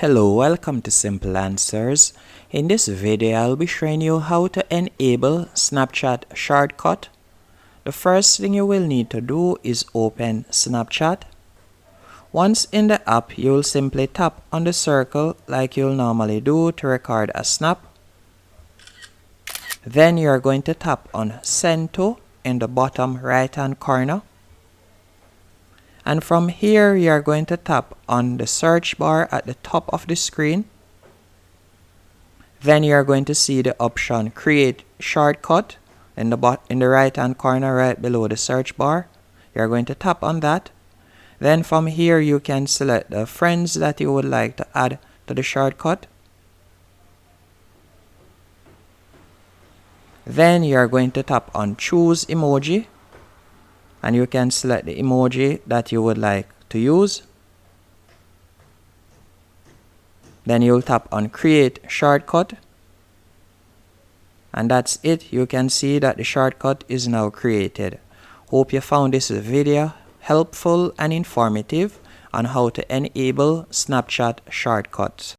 Hello, welcome to Simple Answers. In this video, I'll be showing you how to enable Snapchat shortcut. The first thing you will need to do is open Snapchat. Once in the app, you'll simply tap on the circle like you'll normally do to record a snap. Then you're going to tap on Send to in the bottom right hand corner. And from here, you are going to tap on the search bar at the top of the screen. Then you are going to see the option Create Shortcut in the right hand corner right below the search bar. You are going to tap on that. Then from here, you can select the friends that you would like to add to the shortcut. Then you are going to tap on Choose Emoji. And you can select the emoji that you would like to use. Then you'll tap on Create Shortcut. And that's it. You can see that the shortcut is now created. Hope you found this video helpful and informative on how to enable Snapchat shortcuts.